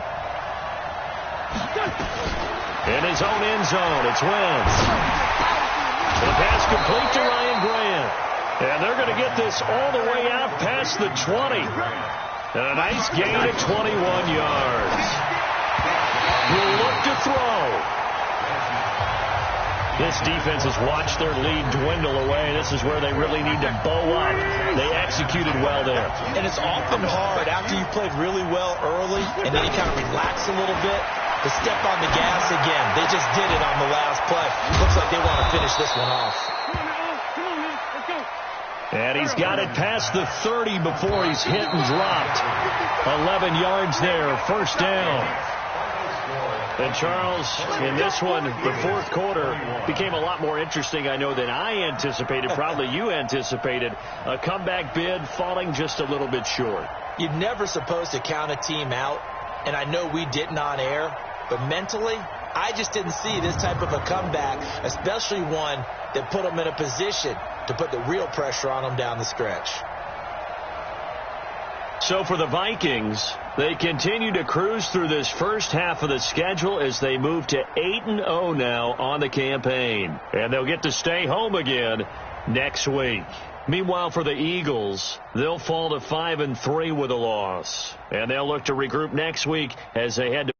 In his own end zone, it's Wentz. The pass complete to Ryan Grant. And they're going to get this all the way out past the 20. And a nice gain of 21 yards. He'll look to throw. This defense has watched their lead dwindle away. This is where they really need to bow up. They executed well there. And it's often hard after you played really well early and then you kind of relax a little bit to step on the gas again. They just did it on the last play. Looks like they want to finish this one off. And he's got it past the 30 before he's hit and dropped. 11 yards there, 1st down. And Charles, in this one, the 4th quarter became a lot more interesting, I know, than I anticipated. Probably you anticipated. A comeback bid falling just a little bit short. You're never supposed to count a team out, and I know we didn't on air, but mentally, I just didn't see this type of a comeback, especially one that put them in a position to put the real pressure on them down the stretch. So for the Vikings, they continue to cruise through this first half of the schedule as they move to 8-0 now on the campaign. And they'll get to stay home again next week. Meanwhile, for the Eagles, they'll fall to 5-3 with a loss. And they'll look to regroup next week as they head to